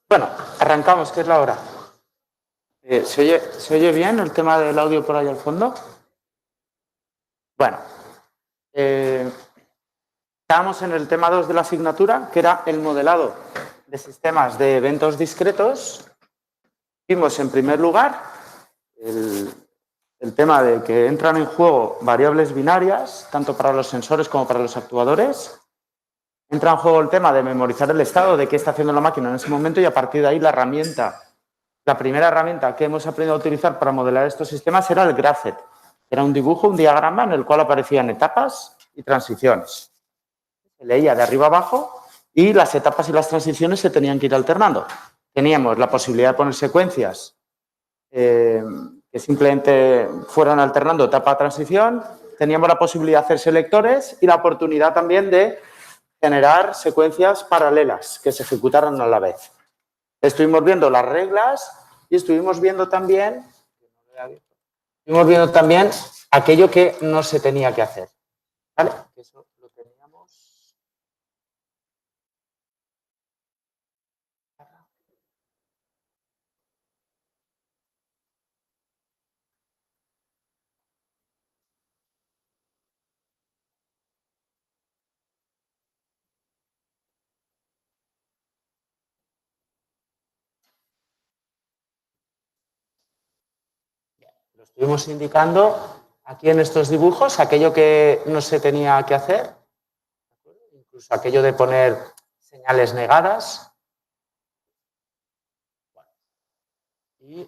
Bueno, arrancamos, que es la hora. ¿Se oye bien el tema del audio por ahí al fondo? Bueno, estábamos en el tema 2 de la asignatura, que era el modelado de sistemas de eventos discretos. Vimos en primer lugar el tema de que entran en juego variables binarias, tanto para los sensores como para los actuadores. Entra en juego el tema de memorizar el estado de qué está haciendo la máquina en ese momento y a partir de ahí la primera herramienta que hemos aprendido a utilizar para modelar estos sistemas era el graphet. Era un dibujo, un diagrama en el cual aparecían etapas y transiciones. Se leía de arriba abajo y las etapas y las transiciones se tenían que ir alternando. Teníamos la posibilidad de poner secuencias que simplemente fueran alternando etapa a transición. Teníamos la posibilidad de hacer selectores y la oportunidad también de generar secuencias paralelas que se ejecutaran a la vez. Estuvimos viendo las reglas y estuvimos viendo también aquello que no se tenía que hacer. ¿Vale? Eso lo teníamos. Lo estuvimos indicando aquí en estos dibujos, aquello que no se tenía que hacer, incluso aquello de poner señales negadas. Y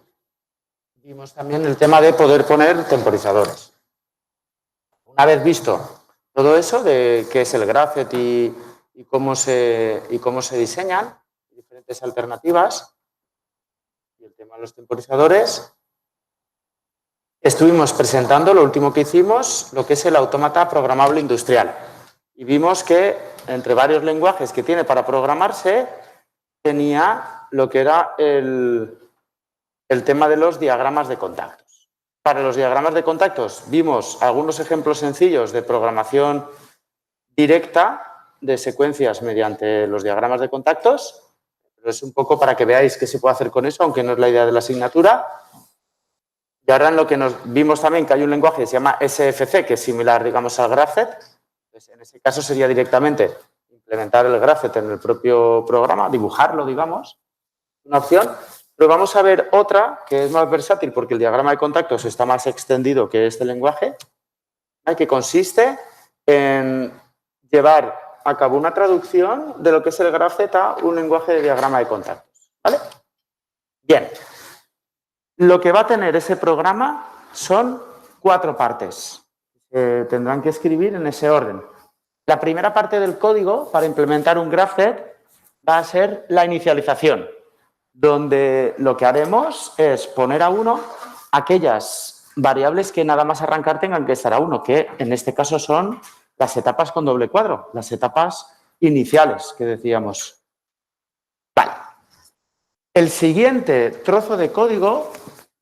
vimos también el tema de poder poner temporizadores. Una vez visto todo eso de qué es el graphet y cómo se diseñan, diferentes alternativas, y el tema de los temporizadores, estuvimos presentando lo último que hicimos, lo que es el autómata programable industrial. Y vimos que entre varios lenguajes que tiene para programarse, tenía lo que era el tema de los diagramas de contactos. Para los diagramas de contactos vimos algunos ejemplos sencillos de programación directa de secuencias mediante los diagramas de contactos, pero es un poco para que veáis qué se puede hacer con eso, aunque no es la idea de la asignatura. Y ahora en lo que nos vimos también que hay un lenguaje que se llama SFC, que es similar, digamos, al graphet. Pues en ese caso sería directamente implementar el graphet en el propio programa, dibujarlo, digamos, una opción. Pero vamos a ver otra que es más versátil porque el diagrama de contactos está más extendido que este lenguaje, que consiste en llevar a cabo una traducción de lo que es el graphet a un lenguaje de diagrama de contactos. ¿Vale? Bien. Lo que va a tener ese programa son 4 partes. Tendrán que escribir en ese orden. La primera parte del código para implementar un graphet va a ser la inicialización, donde lo que haremos es poner a 1 aquellas variables que nada más arrancar tengan que estar a 1, que en este caso son las etapas con doble cuadro, las etapas iniciales que decíamos. Vale. El siguiente trozo de código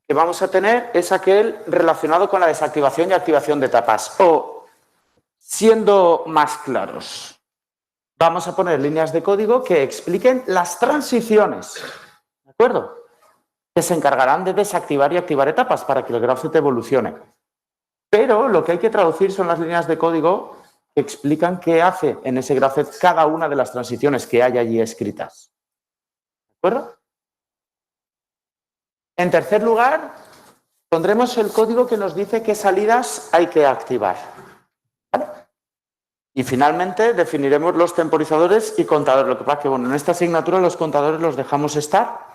que vamos a tener es aquel relacionado con la desactivación y activación de etapas. O, siendo más claros, vamos a poner líneas de código que expliquen las transiciones, ¿de acuerdo? Que se encargarán de desactivar y activar etapas para que el graphet evolucione. Pero lo que hay que traducir son las líneas de código que explican qué hace en ese graphet cada una de las transiciones que hay allí escritas. ¿De acuerdo? En tercer lugar, pondremos el código que nos dice qué salidas hay que activar. ¿Vale? Y finalmente definiremos los temporizadores y contadores. Lo que pasa es que en esta asignatura los contadores los dejamos estar,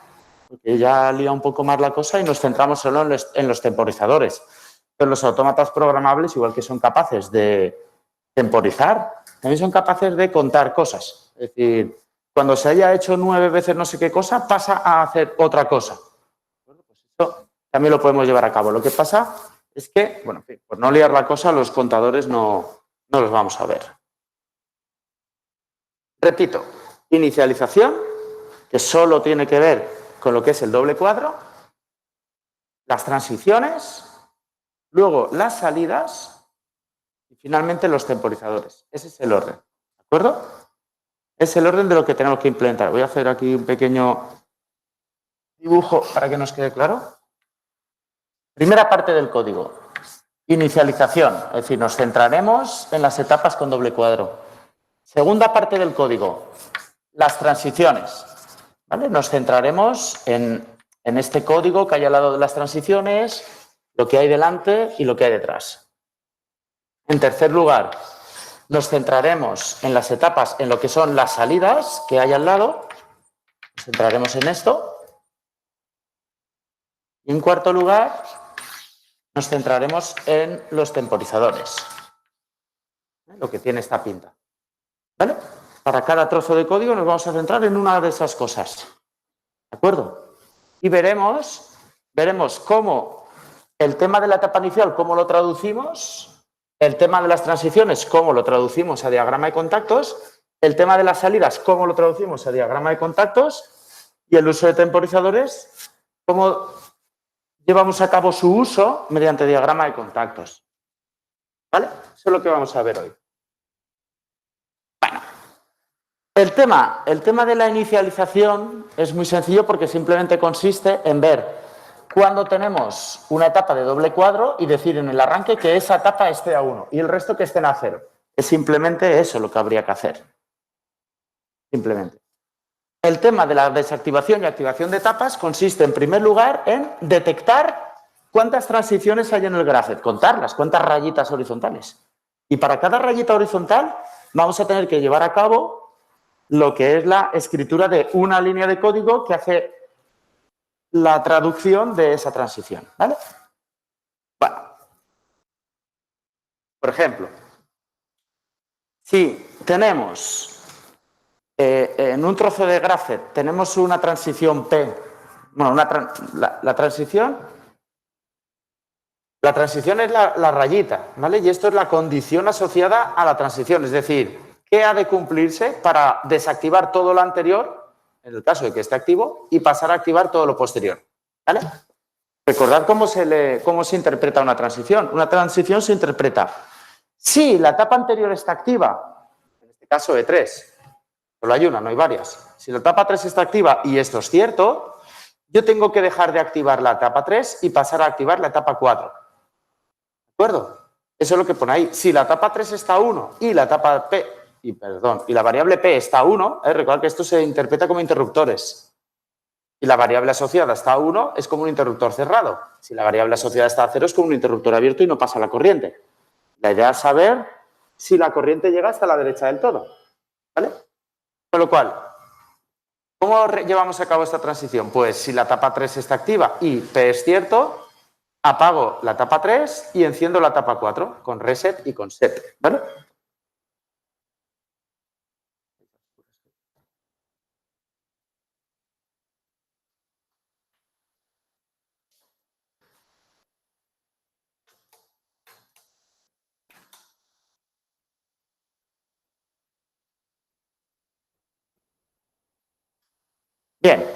porque ya lía un poco más la cosa y nos centramos solo en los temporizadores. Pero los autómatas programables, igual que son capaces de temporizar, también son capaces de contar cosas. Es decir, cuando se haya hecho 9 veces no sé qué cosa, pasa a hacer otra cosa. Bueno, pues eso también lo podemos llevar a cabo. Lo que pasa es que, bueno, por no liar la cosa, los contadores no los vamos a ver. Repito, inicialización, que solo tiene que ver con lo que es el doble cuadro, las transiciones, luego las salidas y finalmente los temporizadores. Ese es el orden, ¿de acuerdo? Es el orden de lo que tenemos que implementar. Voy a hacer aquí un pequeño Dibujo para que nos quede claro. Primera parte del código. Inicialización, es decir, nos centraremos en las etapas con doble cuadro. Segunda parte del código, las transiciones. ¿Vale? Nos centraremos en este código que hay al lado de las transiciones, lo que hay delante y lo que hay detrás. En tercer lugar, nos centraremos en las etapas, en lo que son las salidas que hay al lado. Nos centraremos en esto. Y en cuarto lugar, nos centraremos en los temporizadores. Lo que tiene esta pinta. ¿Vale? Para cada trozo de código nos vamos a centrar en una de esas cosas. ¿De acuerdo? Y veremos cómo el tema de la etapa inicial, cómo lo traducimos, el tema de las transiciones, cómo lo traducimos a diagrama de contactos, el tema de las salidas, cómo lo traducimos a diagrama de contactos y el uso de temporizadores, cómo llevamos a cabo su uso mediante diagrama de contactos. ¿Vale? Eso es lo que vamos a ver hoy. Bueno, el tema de la inicialización es muy sencillo porque simplemente consiste en ver cuando tenemos una etapa de doble cuadro y decir en el arranque que esa etapa esté a 1 y el resto que estén a 0. Es simplemente eso lo que habría que hacer. Simplemente. El tema de la desactivación y activación de etapas consiste, en primer lugar, en detectar cuántas transiciones hay en el graph, contarlas, cuántas rayitas horizontales. Y para cada rayita horizontal vamos a tener que llevar a cabo lo que es la escritura de una línea de código que hace la traducción de esa transición. ¿Vale? Bueno, por ejemplo, si tenemos en un trozo de graph tenemos una transición P, bueno, la transición es la rayita, ¿vale? Y esto es la condición asociada a la transición, es decir, ¿qué ha de cumplirse para desactivar todo lo anterior, en el caso de que esté activo, y pasar a activar todo lo posterior? ¿Vale? Recordad cómo se interpreta una transición. Una transición se interpreta si la etapa anterior está activa, en este caso E3, solo hay una, no hay varias. Si la etapa 3 está activa y esto es cierto, yo tengo que dejar de activar la etapa 3 y pasar a activar la etapa 4. ¿De acuerdo? Eso es lo que pone ahí. Si la etapa 3 está a 1 y la etapa P, y la variable P está a 1, recordad que esto se interpreta como interruptores. Si la variable asociada está a 1, es como un interruptor cerrado. Si la variable asociada está a 0, es como un interruptor abierto y no pasa la corriente. La idea es saber si la corriente llega hasta la derecha del todo. ¿Vale? Con lo cual, ¿cómo llevamos a cabo esta transición? Pues si la etapa 3 está activa y P es cierto, apago la etapa 3 y enciendo la etapa 4 con reset y con set. ¿Vale? Bien.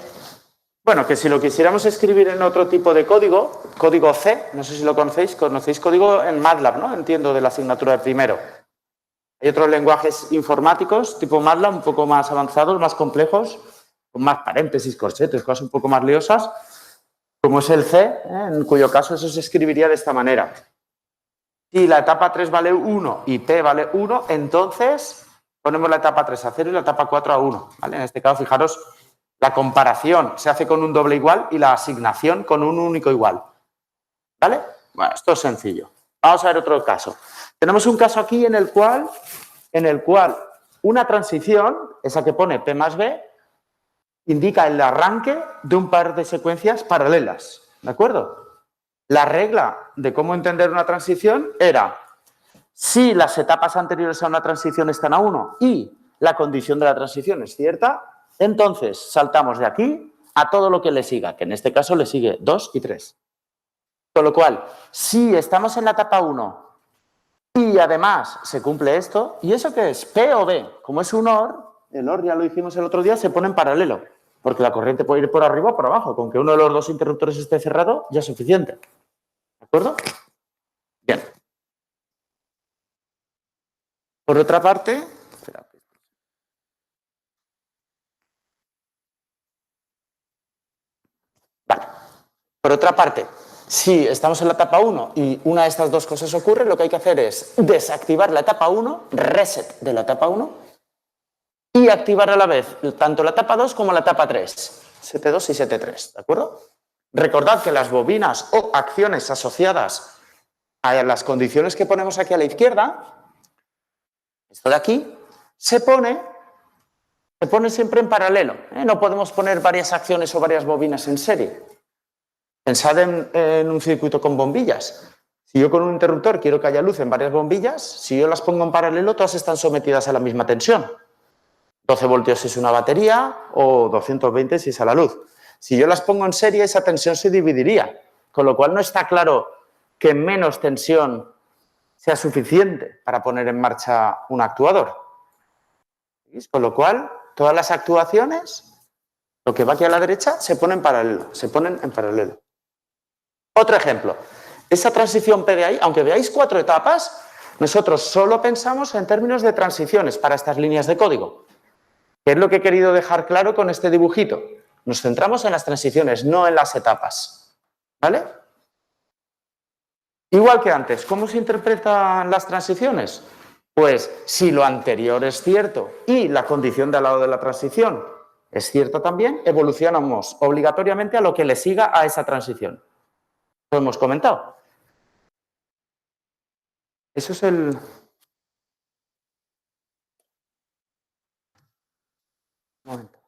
Bueno, que si lo quisiéramos escribir en otro tipo de código, código C, no sé si lo conocéis código en MATLAB, ¿no? Entiendo, de la asignatura de primero. Hay otros lenguajes informáticos tipo MATLAB un poco más avanzados, más complejos, con más paréntesis, corchetes, cosas un poco más liosas, como es el C, en cuyo caso eso se escribiría de esta manera. Si la etapa 3 vale 1 y P vale 1, entonces ponemos la etapa 3 a 0 y la etapa 4 a 1. ¿Vale? En este caso, fijaros, la comparación se hace con un doble igual y la asignación con un único igual. ¿Vale? Bueno, esto es sencillo. Vamos a ver otro caso. Tenemos un caso aquí en el cual una transición, esa que pone P más B, indica el arranque de un par de secuencias paralelas. ¿De acuerdo? La regla de cómo entender una transición era si las etapas anteriores a una transición están a 1 y la condición de la transición es cierta, entonces saltamos de aquí a todo lo que le siga, que en este caso le sigue 2 y 3. Con lo cual, si estamos en la etapa 1 y además se cumple esto, ¿y eso qué es? P o B. Como es un OR, el OR ya lo hicimos el otro día, se pone en paralelo, porque la corriente puede ir por arriba o por abajo. Con que uno de los dos interruptores esté cerrado ya es suficiente. ¿De acuerdo? Bien. Por otra parte, Por otra parte, si estamos en la etapa 1 y una de estas dos cosas ocurre, lo que hay que hacer es desactivar la etapa 1, reset de la etapa 1, y activar a la vez tanto la etapa 2 como la etapa 3, ST2 y ST3, ¿de acuerdo? Recordad que las bobinas o acciones asociadas a las condiciones que ponemos aquí a la izquierda, esto de aquí, se pone siempre en paralelo, ¿eh? No podemos poner varias acciones o varias bobinas en serie. Pensad en un circuito con bombillas. Si yo con un interruptor quiero que haya luz en varias bombillas, si yo las pongo en paralelo, todas están sometidas a la misma tensión. 12 voltios si es una batería o 220 si es a la luz. Si yo las pongo en serie, esa tensión se dividiría, con lo cual no está claro que menos tensión sea suficiente para poner en marcha un actuador. ¿Veis? Con lo cual, todas las actuaciones, lo que va aquí a la derecha, se ponen en paralelo. Otro ejemplo, esa transición PDI, aunque veáis 4 etapas, nosotros solo pensamos en términos de transiciones para estas líneas de código. ¿Qué es lo que he querido dejar claro con este dibujito? Nos centramos en las transiciones, no en las etapas. ¿Vale? Igual que antes, ¿cómo se interpretan las transiciones? Pues si lo anterior es cierto y la condición de al lado de la transición es cierta también, evolucionamos obligatoriamente a lo que le siga a esa transición. Lo hemos comentado. Eso es el... Un momento.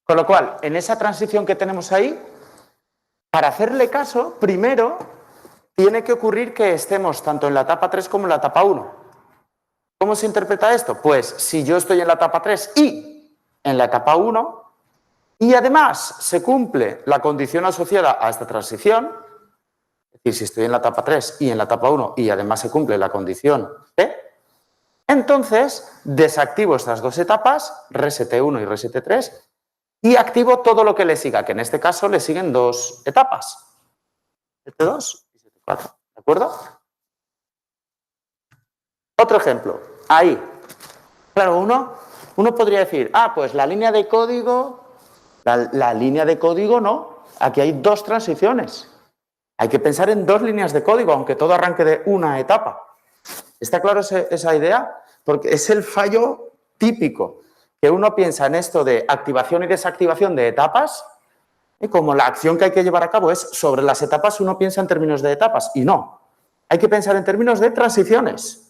Con lo cual, en esa transición que tenemos ahí, para hacerle caso, primero tiene que ocurrir que estemos tanto en la etapa 3 como en la etapa 1. ¿Cómo se interpreta esto? Pues si yo estoy en la etapa 3 y en la etapa 1, y además se cumple la condición asociada a esta transición, es decir, si estoy en la etapa 3 y en la etapa 1 y además se cumple la condición P, entonces desactivo estas dos etapas, reset1 y reset3, y activo todo lo que le siga, que en este caso le siguen 2 etapas, ST2 y ST4, ¿de acuerdo? Otro ejemplo, ahí. Claro, uno podría decir, pues la línea de código, la línea de código no, aquí hay 2 transiciones. Hay que pensar en 2 líneas de código, aunque todo arranque de una etapa. ¿Está claro esa idea? Porque es el fallo típico, que uno piensa en esto de activación y desactivación de etapas, y como la acción que hay que llevar a cabo es sobre las etapas, uno piensa en términos de etapas, y no. Hay que pensar en términos de transiciones.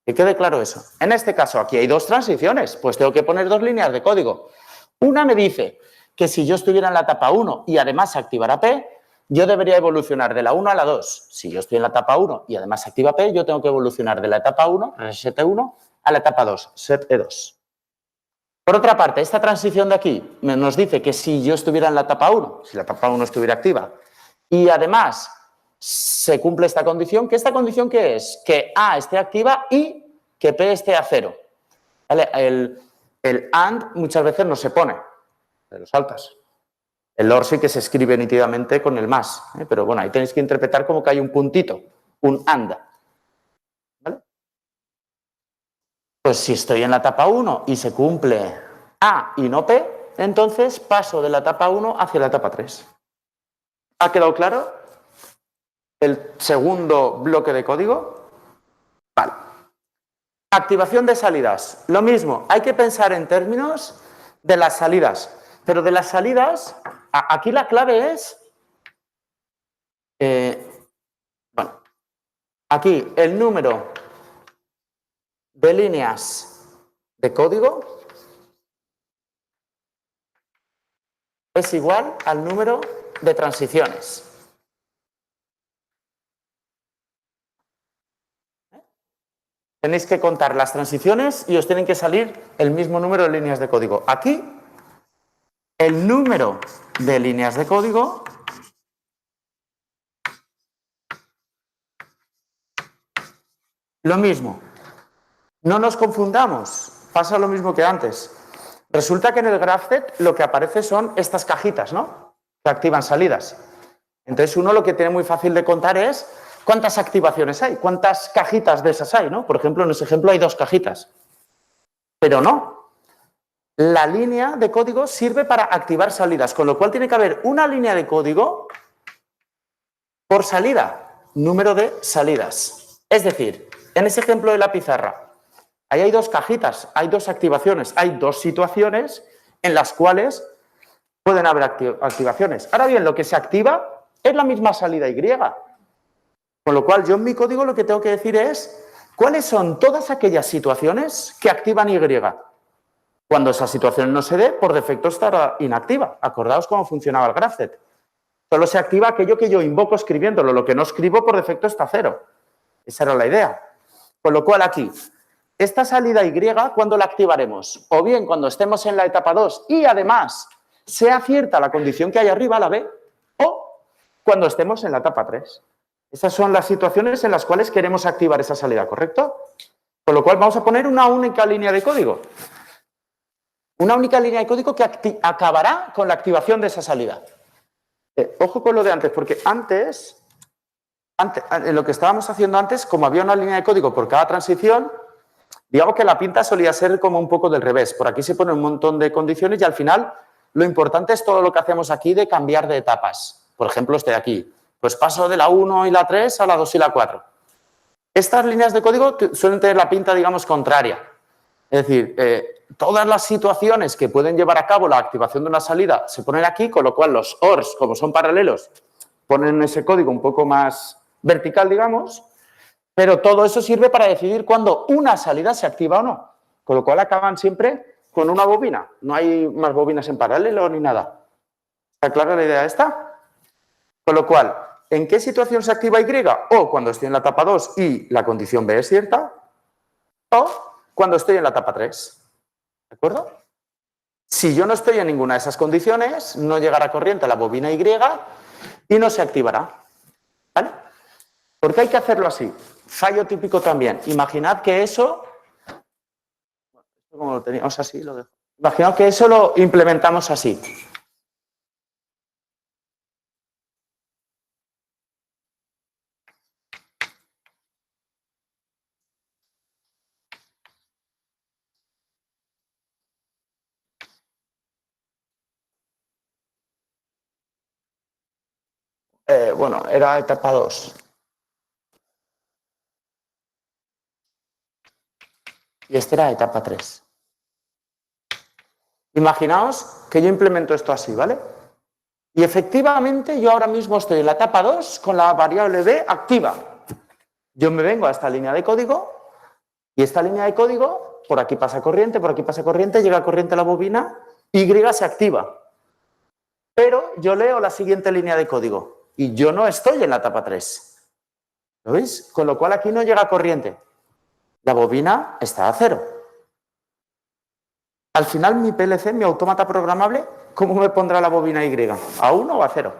Que quede claro eso. En este caso, aquí hay 2 transiciones, pues tengo que poner 2 líneas de código. Una me dice que si yo estuviera en la etapa 1 y además se activara P, yo debería evolucionar de la 1 a la 2. Si yo estoy en la etapa 1 y además se activa P, yo tengo que evolucionar de la etapa 1, ST1, a la etapa 2, ST2. Por otra parte, esta transición de aquí nos dice que si yo estuviera en la etapa 1, si la etapa 1 estuviera activa, y además se cumple esta condición, ¿que esta condición qué es? Que A esté activa y que P esté a 0. ¿Vale? El AND muchas veces no se pone, te lo saltas. El OR sí que se escribe nítidamente con el más, pero bueno, ahí tenéis que interpretar como que hay un puntito, un AND. ¿Vale? Pues si estoy en la etapa 1 y se cumple A y no P, entonces paso de la etapa 1 hacia la etapa 3. ¿Ha quedado claro el segundo bloque de código? Vale. Activación de salidas. Lo mismo, hay que pensar en términos de las salidas. Pero de las salidas, aquí la clave es, bueno, aquí el número de líneas de código es igual al número de transiciones. Tenéis que contar las transiciones y os tienen que salir el mismo número de líneas de código. Aquí, el número de líneas de código lo mismo. No nos confundamos, pasa lo mismo que antes. Resulta que en el GraphZet lo que aparece son estas cajitas, ¿no? Que activan salidas. Entonces uno lo que tiene muy fácil de contar es ¿cuántas activaciones hay? ¿Cuántas cajitas de esas hay, ¿no? Por ejemplo, en ese ejemplo hay 2 cajitas. Pero no. La línea de código sirve para activar salidas, con lo cual tiene que haber una línea de código por salida, número de salidas. Es decir, en ese ejemplo de la pizarra, ahí hay 2 cajitas, hay 2 activaciones, hay 2 situaciones en las cuales pueden haber activaciones. Ahora bien, lo que se activa es la misma salida Y. Con lo cual, yo en mi código lo que tengo que decir es cuáles son todas aquellas situaciones que activan Y. Cuando esa situación no se dé, por defecto estará inactiva. Acordaos cómo funcionaba el GraphZet. Solo se activa aquello que yo invoco escribiéndolo. Lo que no escribo, por defecto, está 0. Esa era la idea. Con lo cual, aquí, esta salida Y, ¿cuándo la activaremos? O bien cuando estemos en la etapa 2 y, además, sea cierta la condición que hay arriba, la B, o cuando estemos en la etapa 3. Esas son las situaciones en las cuales queremos activar esa salida, ¿correcto? Con lo cual, vamos a poner una única línea de código. Una única línea de código que acabará con la activación de esa salida. Ojo con lo de antes, porque antes, en lo que estábamos haciendo antes, como había una línea de código por cada transición, digamos que la pinta solía ser como un poco del revés. Por aquí se pone un montón de condiciones y al final lo importante es todo lo que hacemos aquí de cambiar de etapas. Por ejemplo, este de aquí. Pues paso de la 1 y la 3 a la 2 y la 4. Estas líneas de código suelen tener la pinta, digamos, contraria. Es decir, todas las situaciones que pueden llevar a cabo la activación de una salida se ponen aquí, con lo cual los ORs, como son paralelos, ponen ese código un poco más vertical, digamos, pero todo eso sirve para decidir cuándo una salida se activa o no. Con lo cual acaban siempre con una bobina. No hay más bobinas en paralelo ni nada. ¿Está clara la idea esta? Con lo cual, ¿en qué situación se activa Y? O cuando estoy en la etapa 2 y la condición B es cierta, o cuando estoy en la etapa 3. ¿De acuerdo? Si yo no estoy en ninguna de esas condiciones, no llegará corriente a la bobina Y y no se activará. ¿Vale? ¿Por qué hay que hacerlo así? Fallo típico también. Imaginad que eso, como lo teníamos así, lo dejo. Imaginad que eso lo implementamos así. Bueno, era etapa 2. Y este era etapa 3. Imaginaos que yo implemento esto así, ¿vale? Y efectivamente yo ahora mismo estoy en la etapa 2 con la variable B activa. Yo me vengo a esta línea de código y esta línea de código, por aquí pasa corriente, llega corriente a la bobina, Y se activa. Pero yo leo la siguiente línea de código y yo no estoy en la etapa 3. ¿Lo veis? Con lo cual aquí no llega corriente. La bobina está a 0. Al final mi PLC, mi autómata programable, ¿cómo me pondrá la bobina Y? ¿A 1 o a 0?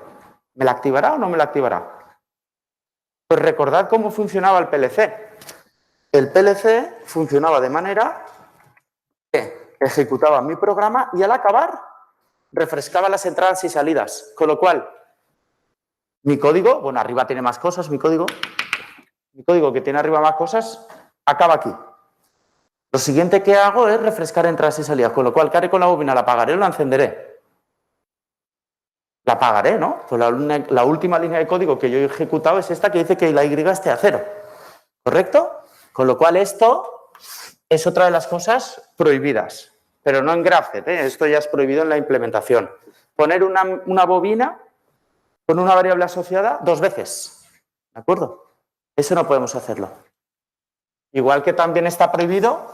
¿Me la activará o no me la activará? Pues recordad cómo funcionaba el PLC. El PLC funcionaba de manera que ejecutaba mi programa y al acabar refrescaba las entradas y salidas. Con lo cual, mi código, bueno, arriba tiene más cosas, mi código que tiene arriba más cosas, acaba aquí. Lo siguiente que hago es refrescar entradas y salidas, con lo cual, ¿qué haré con la bobina? ¿La apagaré o la encenderé? La apagaré, ¿no? Pues la última línea de código que yo he ejecutado es esta que dice que la Y esté a 0. ¿Correcto? Con lo cual, esto es otra de las cosas prohibidas, pero no en GraphZet, ¿eh? Esto ya es prohibido en la implementación. Poner una bobina con una variable asociada 2 veces. ¿De acuerdo? Eso no podemos hacerlo. Igual que también está prohibido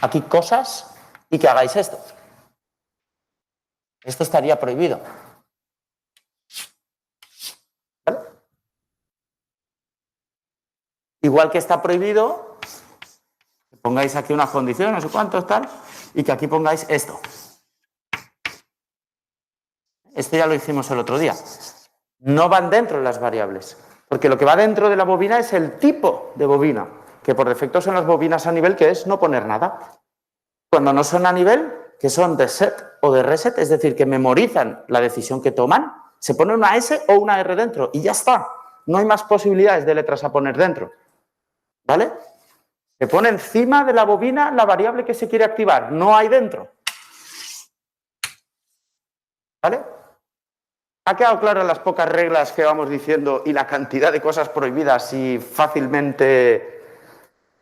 aquí cosas y que hagáis esto. Esto estaría prohibido. ¿Vale? Igual que está prohibido que pongáis aquí unas condiciones, no sé cuántos, tal, y que aquí pongáis esto. Esto ya lo hicimos el otro día. No van dentro de las variables, porque lo que va dentro de la bobina es el tipo de bobina, que por defecto son las bobinas a nivel, que es no poner nada. Cuando no son a nivel, que son de set o de reset, es decir, que memorizan la decisión que toman, Se pone una S o una R dentro y ya está. No hay más posibilidades de letras a poner dentro. ¿Vale? Se pone encima de la bobina la variable que se quiere activar. No hay dentro. ¿Vale? ¿Ha quedado claras las pocas reglas que vamos diciendo y la cantidad de cosas prohibidas y fácilmente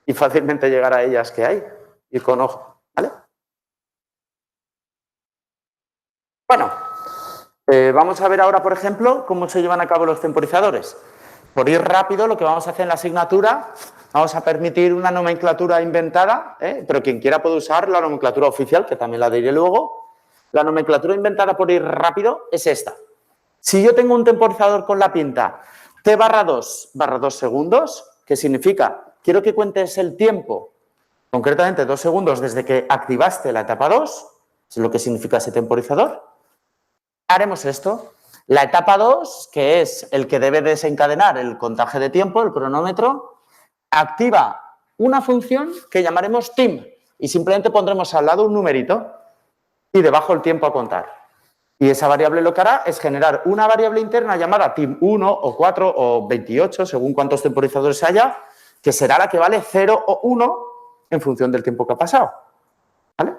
llegar a ellas que hay? Y con ojo. ¿Vale? Bueno, vamos a ver ahora, por ejemplo, cómo se llevan a cabo los temporizadores. Por ir rápido, lo que vamos a hacer en la asignatura, vamos a permitir una nomenclatura inventada, pero quien quiera puede usar la nomenclatura oficial, que también la diré luego. La nomenclatura inventada por ir rápido es esta. Si yo tengo un temporizador con la pinta t/2 segundos, ¿qué significa? Quiero que cuentes el tiempo, concretamente 2 segundos desde que activaste la etapa 2, es lo que significa ese temporizador. Haremos esto. La etapa 2, que es el que debe desencadenar el contaje de tiempo, el cronómetro, activa una función que llamaremos tim y simplemente pondremos al lado un numerito y debajo el tiempo a contar. Y esa variable lo que hará es generar una variable interna llamada tim1 o 4 o 28, según cuántos temporizadores haya, que será la que vale 0 o 1 en función del tiempo que ha pasado. ¿Vale?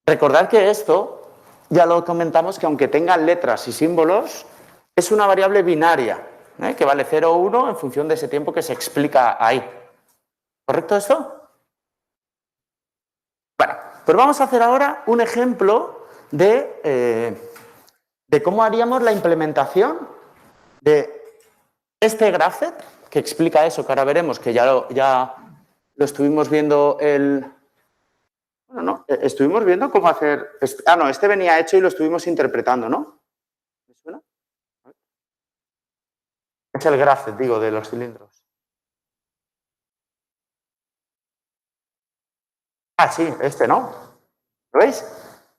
Recordad que esto, ya lo comentamos, que aunque tenga letras y símbolos, es una variable binaria, que vale 0 o 1 en función de ese tiempo que se explica ahí. ¿Correcto esto? Bueno, pues vamos a hacer ahora un ejemplo de cómo haríamos la implementación de este graphet, que explica eso, que ahora veremos, que ya lo estuvimos viendo estuvimos viendo cómo hacer... este venía hecho y lo estuvimos interpretando, ¿no? ¿Me suena? Es el graphet, digo, de los cilindros. Ah, sí, este, ¿no? ¿Lo veis?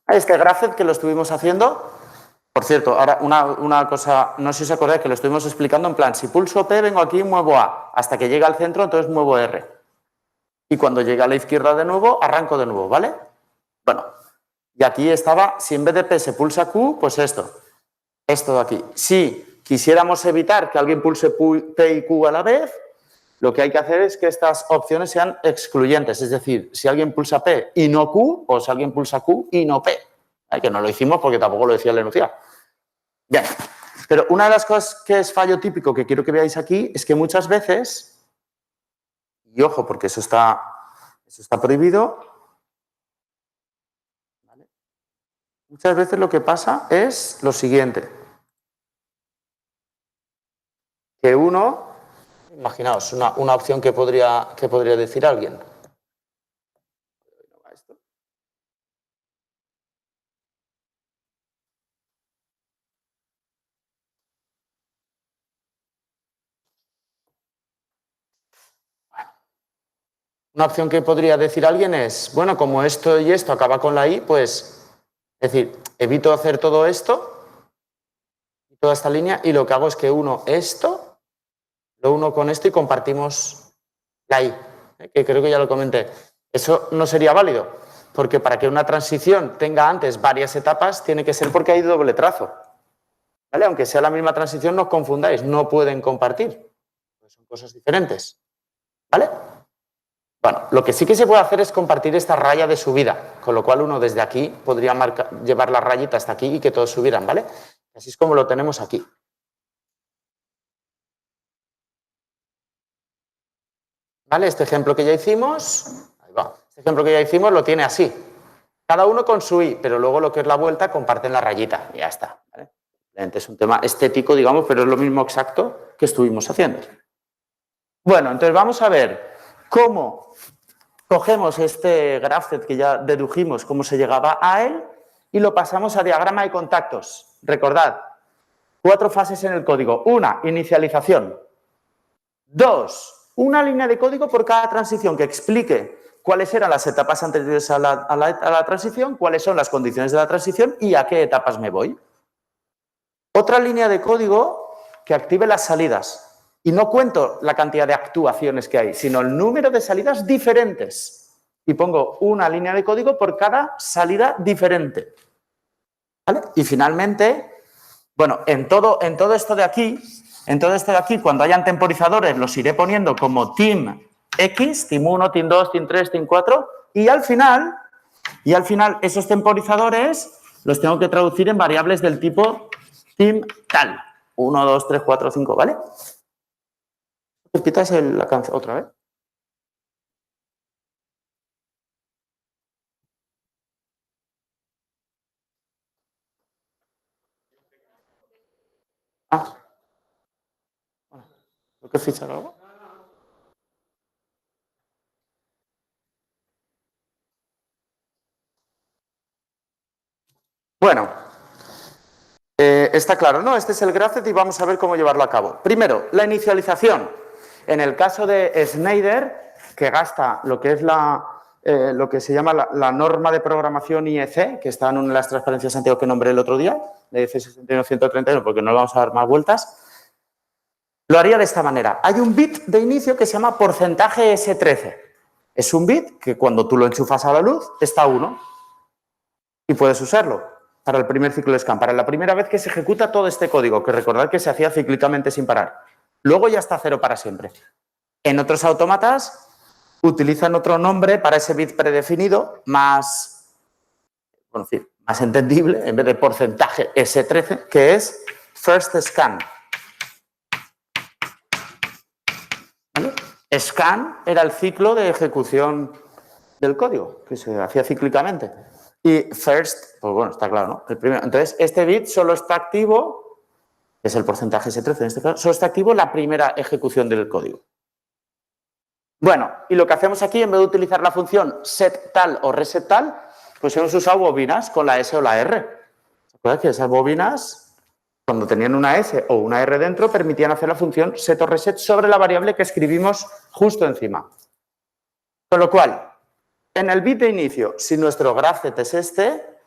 Este graphet que lo estuvimos haciendo. Por cierto, ahora una cosa, no sé si os acordáis que lo estuvimos explicando en plan, si pulso P, vengo aquí y muevo A. Hasta que llega al centro, entonces muevo R. Y cuando llegue a la izquierda de nuevo, arranco de nuevo, ¿vale? Bueno, y aquí estaba, si en vez de P se pulsa Q, pues esto de aquí. Si quisiéramos evitar que alguien pulse P y Q a la vez, lo que hay que hacer es que estas opciones sean excluyentes. Es decir, si alguien pulsa P y no Q, o si alguien pulsa Q y no P. Que no lo hicimos porque tampoco lo decía el enunciado. Bien, pero una de las cosas que es fallo típico que quiero que veáis aquí es que muchas veces, y ojo porque eso está prohibido, ¿vale? Muchas veces lo que pasa es lo siguiente, que uno, imaginaos, una opción que podría decir alguien. Una opción que podría decir alguien es, bueno, como esto y esto acaba con la I, pues, es decir, evito hacer todo esto, toda esta línea, y lo que hago es que uno esto, lo uno con esto y compartimos la I, que creo que ya lo comenté. Eso no sería válido, porque para que una transición tenga antes varias etapas, tiene que ser porque hay doble trazo. ¿Vale? Aunque sea la misma transición, no os confundáis, no pueden compartir. Son cosas diferentes. ¿Vale? Bueno, lo que sí que se puede hacer es compartir esta raya de subida, con lo cual uno desde aquí podría llevar la rayita hasta aquí y que todos subieran, ¿vale? Así es como lo tenemos aquí. ¿Vale? Este ejemplo que ya hicimos, ahí va. Este ejemplo que ya hicimos lo tiene así. Cada uno con su I, pero luego lo que es la vuelta comparten la rayita y ya está. ¿Vale? Es un tema estético, digamos, pero es lo mismo exacto que estuvimos haciendo. Bueno, entonces vamos a ver cómo cogemos este graphet que ya dedujimos cómo se llegaba a él y lo pasamos a diagrama de contactos. Recordad, 4 fases en el código. 1, inicialización. 2, una línea de código por cada transición que explique cuáles eran las etapas anteriores a la transición, cuáles son las condiciones de la transición y a qué etapas me voy. Otra línea de código que active las salidas. Y no cuento la cantidad de actuaciones que hay, sino el número de salidas diferentes. Y pongo una línea de código por cada salida diferente. ¿Vale? Y finalmente, bueno, en todo esto de aquí, cuando hayan temporizadores, los iré poniendo como team X, team 1, team 2, team 3, team 4, y al final esos temporizadores los tengo que traducir en variables del tipo team tal. 1, 2, 3, 4, 5, ¿vale? ¿Repitáis la canción otra vez? Ah. ¿Lo que fichar algo? Bueno, está claro, ¿no? Este es el graph y vamos a ver cómo llevarlo a cabo. Primero, la inicialización. En el caso de Schneider, que gasta lo que es lo que se llama la norma de programación IEC, que está en una de las transparencias antiguas que nombré el otro día, de IEC 61131, porque no le vamos a dar más vueltas, lo haría de esta manera. Hay un bit de inicio que se llama porcentaje S13. Es un bit que cuando tú lo enchufas a la luz está 1 y puedes usarlo para el primer ciclo de scan, para la primera vez que se ejecuta todo este código, que recordad que se hacía cíclicamente sin parar. Luego ya está 0 para siempre. En otros autómatas utilizan otro nombre para ese bit predefinido más, bueno, en fin, más entendible, en vez de porcentaje S13, que es first scan. ¿Vale? Scan era el ciclo de ejecución del código, que se hacía cíclicamente. Y first, pues bueno, está claro, ¿no? El primero. Entonces, este bit solo está activo, que es el porcentaje S13 en este caso, solo está activo la primera ejecución del código. Bueno, y lo que hacemos aquí, en vez de utilizar la función set tal o reset tal, pues hemos usado bobinas con la S o la R. ¿Se acuerdan que esas bobinas, cuando tenían una S o una R dentro, permitían hacer la función set o reset sobre la variable que escribimos justo encima? Con lo cual, en el bit de inicio, si nuestro graph es este,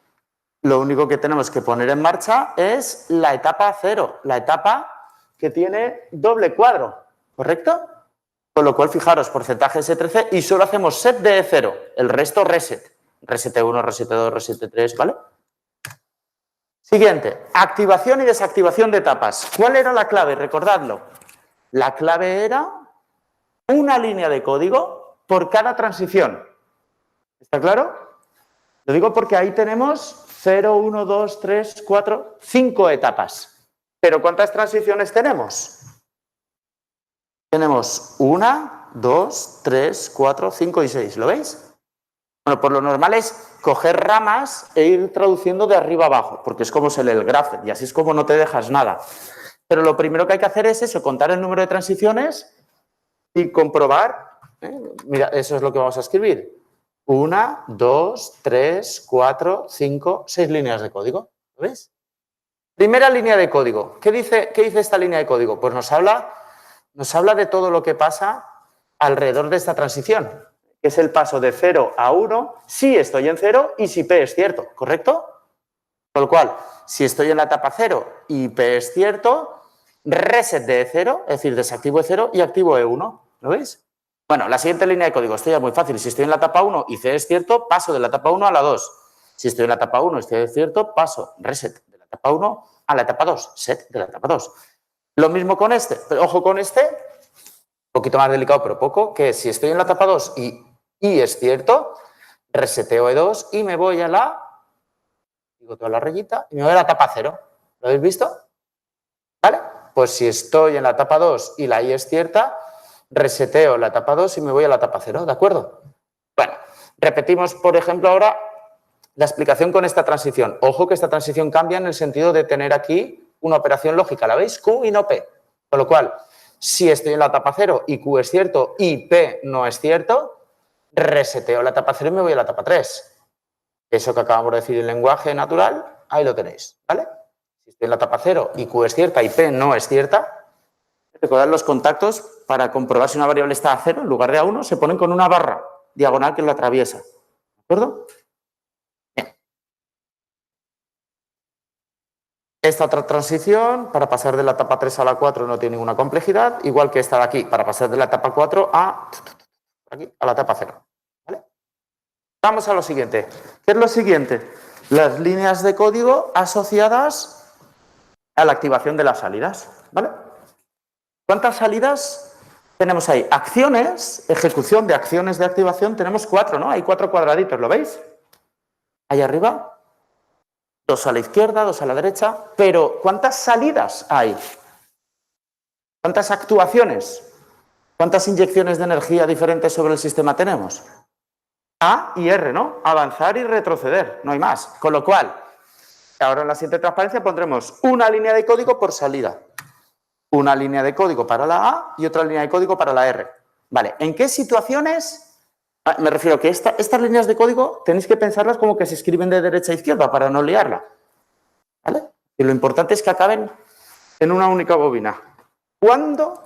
lo único que tenemos que poner en marcha es la etapa 0, la etapa que tiene doble cuadro, ¿correcto? Con lo cual, fijaros, porcentaje S13 y solo hacemos set de E0, el resto reset. Reset 1, reset 2, reset 3, ¿vale? Siguiente, activación y desactivación de etapas. ¿Cuál era la clave? Recordadlo. La clave era una línea de código por cada transición. ¿Está claro? Lo digo porque ahí tenemos 0, 1, 2, 3, 4, 5 etapas. ¿Pero cuántas transiciones tenemos? Tenemos 1, 2, 3, 4, 5 y 6. ¿Lo veis? Bueno, pues lo normal es coger ramas e ir traduciendo de arriba abajo, porque es como se lee el graph y así es como no te dejas nada. Pero lo primero que hay que hacer es eso, contar el número de transiciones y comprobar. Mira, eso es lo que vamos a escribir. 1, 2, 3, 4, 5, 6 líneas de código. ¿Lo ves? Primera línea de código. ¿Qué dice esta línea de código? Pues nos habla de todo lo que pasa alrededor de esta transición, que es el paso de 0 a 1 si estoy en 0 y si P es cierto, ¿correcto? Con lo cual, si estoy en la etapa 0 y P es cierto, reset de E0, es decir, desactivo E0 y activo E1. ¿Lo veis? Bueno, la siguiente línea de código, esto ya es muy fácil. Si estoy en la etapa 1 y C es cierto, paso de la etapa 1 a la 2. Si estoy en la etapa 1 y C es cierto, paso reset de la etapa 1 a la etapa 2, set de la etapa 2. Lo mismo con este, pero ojo con este, un poquito más delicado, pero poco, que si estoy en la etapa 2 y es cierto, reseteo E2 y me voy a digo toda la rayita, y me voy a la etapa 0. ¿Lo habéis visto? ¿Vale? Pues si estoy en la etapa 2 y la I es cierta, reseteo la etapa 2 y me voy a la etapa 0, ¿de acuerdo? Bueno, repetimos, por ejemplo, ahora la explicación con esta transición. Ojo que esta transición cambia en el sentido de tener aquí una operación lógica, ¿la veis? Q y no P. Con lo cual, si estoy en la etapa 0 y Q es cierto y P no es cierto, reseteo la etapa 0 y me voy a la etapa 3. Eso que acabamos de decir en lenguaje natural, ahí lo tenéis, ¿vale? Si estoy en la etapa 0 y Q es cierta y P no es cierta, recordad los contactos para comprobar si una variable está a 0 en lugar de a 1, se ponen con una barra diagonal que la atraviesa. ¿De acuerdo? Bien. Esta otra transición, para pasar de la etapa 3 a la 4 no tiene ninguna complejidad, igual que esta de aquí, para pasar de la etapa 4 a la etapa 0. ¿Vale? Vamos a lo siguiente. ¿Qué es lo siguiente? las líneas de código asociadas a la activación de las salidas, ¿vale? ¿Cuántas salidas tenemos ahí? Acciones, ejecución de acciones de activación, tenemos 4, ¿no? Hay 4 cuadraditos, ¿lo veis? Ahí arriba, 2 a la izquierda, 2 a la derecha, pero ¿cuántas salidas hay? ¿Cuántas actuaciones? ¿Cuántas inyecciones de energía diferentes sobre el sistema tenemos? A y R, ¿no? Avanzar y retroceder, no hay más. Con lo cual, ahora en la siguiente transparencia pondremos una línea de código por salida. Una línea de código para la A y otra línea de código para la R. Vale, ¿en qué situaciones? Me refiero que estas líneas de código tenéis que pensarlas como que se escriben de derecha a izquierda para no liarla. ¿Vale? Y lo importante es que acaben en una única bobina. ¿Cuándo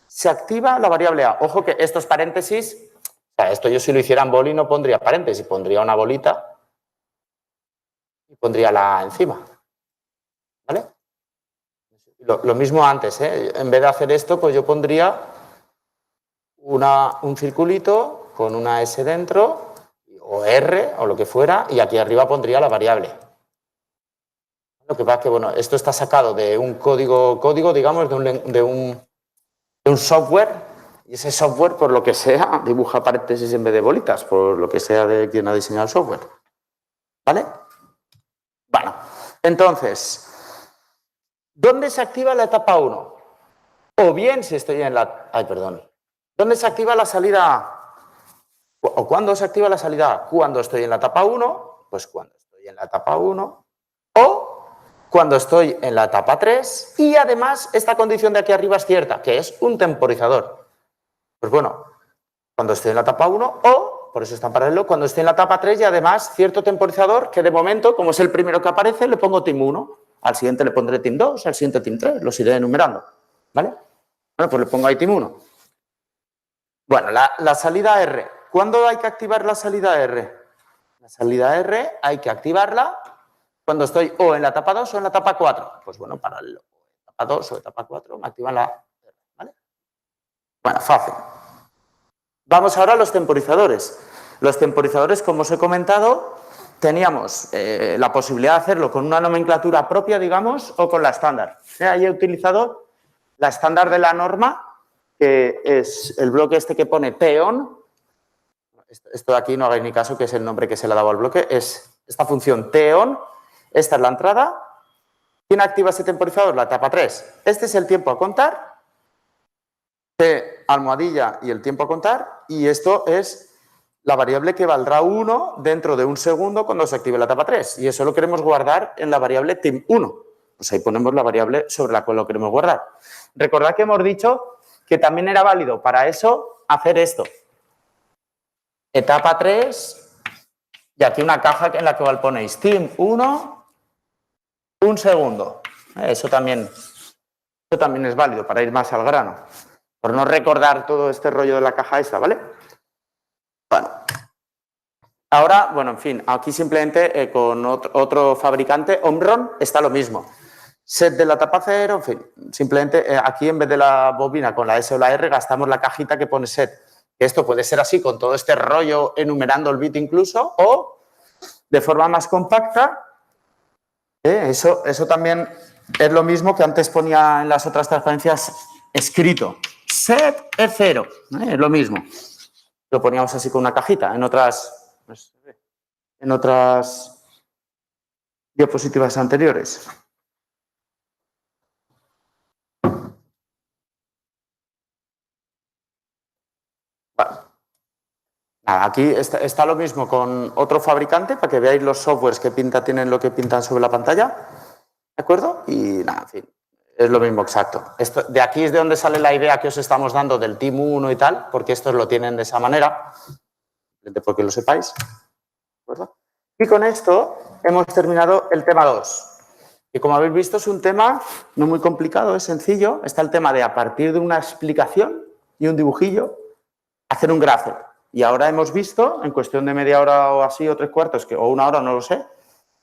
se activa la variable A? Ojo que estos paréntesis, o sea, esto yo si lo hiciera en boli no pondría paréntesis, pondría una bolita y pondría la A encima. ¿Vale? Lo mismo antes, ¿eh? En vez de hacer esto, pues yo pondría un circulito con una S dentro, o R, o lo que fuera, y aquí arriba pondría la variable. Lo que pasa es que, bueno, esto está sacado de un código digamos, de un software, y ese software, por lo que sea, dibuja paréntesis en vez de bolitas, por lo que sea de quien ha diseñado el software. ¿Vale? Bueno, entonces, ¿dónde se activa la etapa 1? O bien si estoy en la... Ay, perdón. ¿Dónde se activa la salida A? ¿O cuándo se activa la salida A? Cuando estoy en la etapa 1, pues cuando estoy en la etapa 1, o cuando estoy en la etapa 3, y además esta condición de aquí arriba es cierta, que es un temporizador. Pues bueno, cuando estoy en la etapa 1, o, por eso está en paralelo, cuando estoy en la etapa 3 y además cierto temporizador que de momento, como es el primero que aparece, le pongo TIM 1, al siguiente le pondré TIM 2, al siguiente TIM 3, los iré enumerando. ¿Vale? Bueno, pues le pongo ahí TIM 1. Bueno, la salida R. ¿Cuándo hay que activar la salida R? La salida R hay que activarla cuando estoy o en la etapa 2 o en la etapa 4. Pues bueno, paralelo. Etapa 2 o etapa 4 me activan la R. ¿Vale? Bueno, fácil. Vamos ahora a los temporizadores. Los temporizadores, como os he comentado, teníamos la posibilidad de hacerlo con una nomenclatura propia, digamos, o con la estándar. Ahí he utilizado la estándar de la norma, que es el bloque este que pone TON. Esto de aquí no hagáis ni caso, que es el nombre que se le ha dado al bloque. Es esta función TON. Esta es la entrada. ¿Quién activa ese temporizador? La etapa 3. Este es el tiempo a contar. T almohadilla y el tiempo a contar. Y esto es la variable que valdrá 1 dentro de un segundo cuando se active la etapa 3. Y eso lo queremos guardar en la variable TIM1. Pues ahí ponemos la variable sobre la cual lo queremos guardar. Recordad que hemos dicho que también era válido para eso hacer esto. Etapa 3, y aquí una caja en la que ponéis TIM1, un segundo. Eso también es válido para ir más al grano. Por no recordar todo este rollo de la caja esta, ¿vale? Bueno. Ahora, bueno, en fin, aquí simplemente con otro fabricante, Omron, está lo mismo. Set de la etapa 0, en fin, simplemente aquí en vez de la bobina con la S o la R gastamos la cajita que pone set. Esto puede ser así con todo este rollo enumerando el bit incluso o de forma más compacta. Eso también es lo mismo que antes ponía en las otras transparencias escrito. Set E0, es lo mismo. Lo poníamos así con una cajita en otras diapositivas anteriores. Nada, aquí está lo mismo con otro fabricante para que veáis los softwares que tienen lo que pintan sobre la pantalla. ¿De acuerdo? Y nada, en fin, es lo mismo exacto. De aquí es de donde sale la idea que os estamos dando del TIM1 y tal, porque estos lo tienen de esa manera, porque lo sepáis. ¿De acuerdo? Y con esto hemos terminado el tema 2. Y como habéis visto es un tema no muy complicado, es sencillo. Está el tema de a partir de una explicación y un dibujillo, hacer un graph. Y ahora hemos visto, en cuestión de media hora o así, o 3/4, o una hora, no lo sé,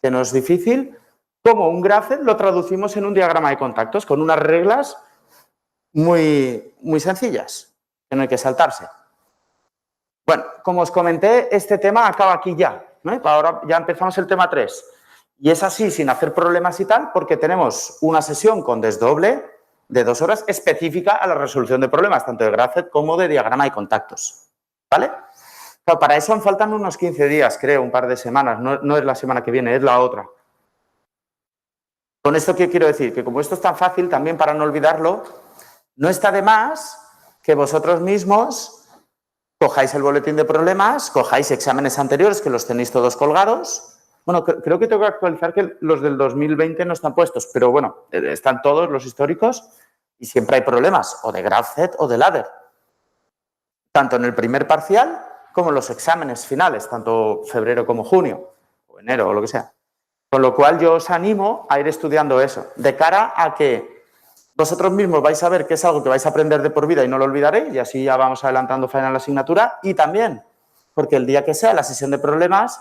que no es difícil, cómo un graph lo traducimos en un diagrama de contactos con unas reglas muy, muy sencillas, que no hay que saltarse. Bueno, como os comenté, este tema acaba aquí ya, ¿no? Ahora ya empezamos el tema 3. Y es así, sin hacer problemas y tal, porque tenemos una sesión con desdoble de 2 horas específica a la resolución de problemas, tanto de Graph como de diagrama de contactos. ¿Vale? Claro, para eso faltan unos 15 días, creo, un par de semanas. No es la semana que viene, es la otra. Con esto, ¿qué quiero decir? Que como esto es tan fácil, también para no olvidarlo, no está de más que vosotros mismos cojáis el boletín de problemas, cojáis exámenes anteriores, que los tenéis todos colgados. Bueno, creo que tengo que actualizar que los del 2020 no están puestos, pero bueno, están todos los históricos y siempre hay problemas, o de GraphZ o de Ladder. Tanto en el primer parcial como en los exámenes finales, tanto febrero como junio, o enero o lo que sea. Con lo cual yo os animo a ir estudiando eso, de cara a que vosotros mismos vais a ver que es algo que vais a aprender de por vida y no lo olvidaréis, y así ya vamos adelantando final la asignatura, y también porque el día que sea la sesión de problemas,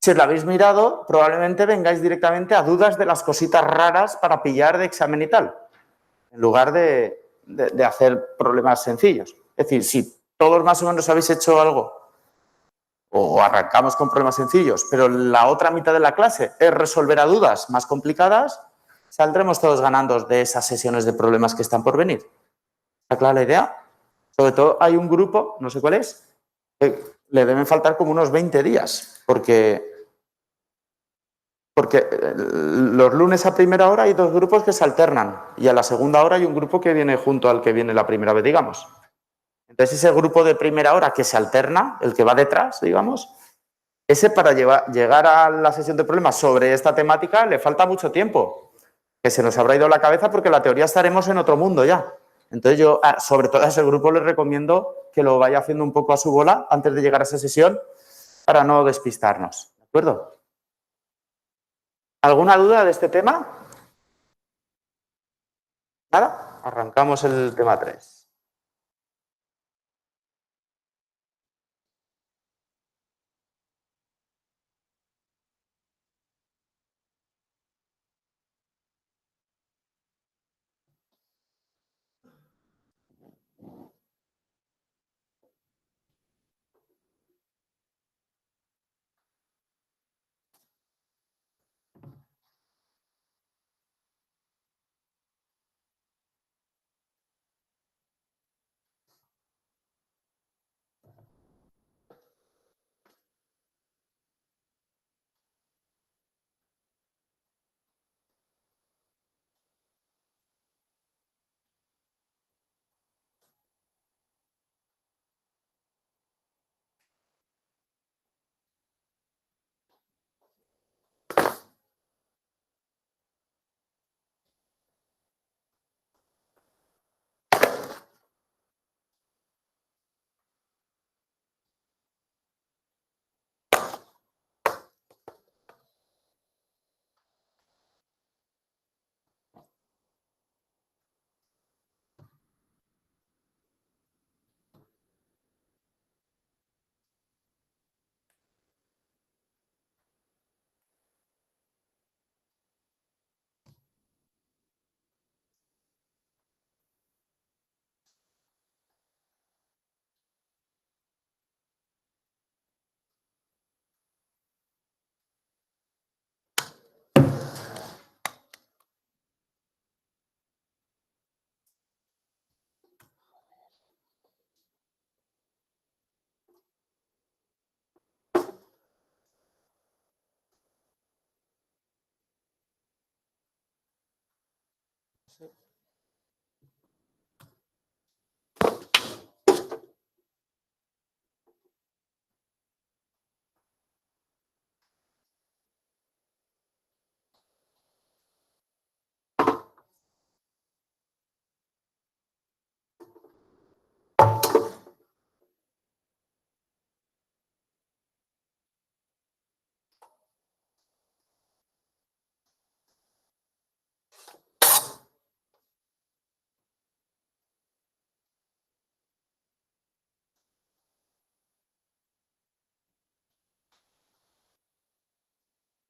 si os la habéis mirado, probablemente vengáis directamente a dudas de las cositas raras para pillar de examen y tal, en lugar de hacer problemas sencillos. Es decir, si todos más o menos habéis hecho algo o arrancamos con problemas sencillos, pero la otra mitad de la clase es resolver a dudas más complicadas, saldremos todos ganando de esas sesiones de problemas que están por venir. ¿Está clara la idea? Sobre todo hay un grupo, no sé cuál es, que le deben faltar como unos 20 días, porque los lunes a primera hora hay 2 grupos que se alternan y a la segunda hora hay un grupo que viene junto al que viene la primera vez, digamos. Entonces ese grupo de primera hora que se alterna, el que va detrás, digamos, ese para llegar a la sesión de problemas sobre esta temática le falta mucho tiempo, que se nos habrá ido la cabeza porque la teoría estaremos en otro mundo ya. Entonces yo, sobre todo a ese grupo, les recomiendo que lo vaya haciendo un poco a su bola antes de llegar a esa sesión para no despistarnos. ¿De acuerdo? ¿Alguna duda de este tema? ¿Nada? Arrancamos el tema 3.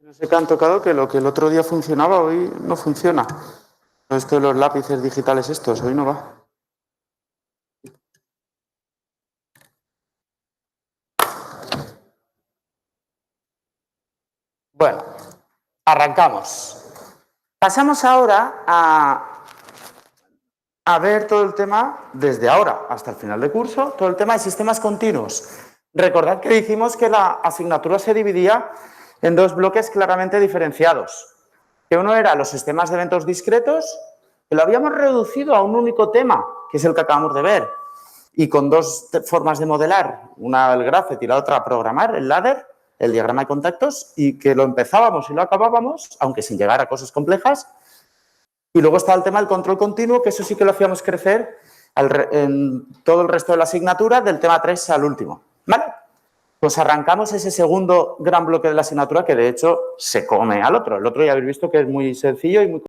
No sé qué han tocado que lo que el otro día funcionaba hoy no funciona. Esto de los lápices digitales estos, hoy no va. Bueno, arrancamos. Pasamos ahora a ver todo el tema, desde ahora hasta el final de curso, todo el tema de sistemas continuos. Recordad que dijimos que la asignatura se dividía en dos bloques claramente diferenciados. Que uno era los sistemas de eventos discretos, que lo habíamos reducido a un único tema, que es el que acabamos de ver, y con dos formas de modelar, una el graph y la otra programar, el ladder, el diagrama de contactos, y que lo empezábamos y lo acabábamos, aunque sin llegar a cosas complejas. Y luego está el tema del control continuo, que eso sí que lo hacíamos crecer en todo el resto de la asignatura, del tema 3 al último. ¿Vale? Pues arrancamos ese segundo gran bloque de la asignatura que, de hecho, se come al otro. El otro ya habéis visto que es muy sencillo y muy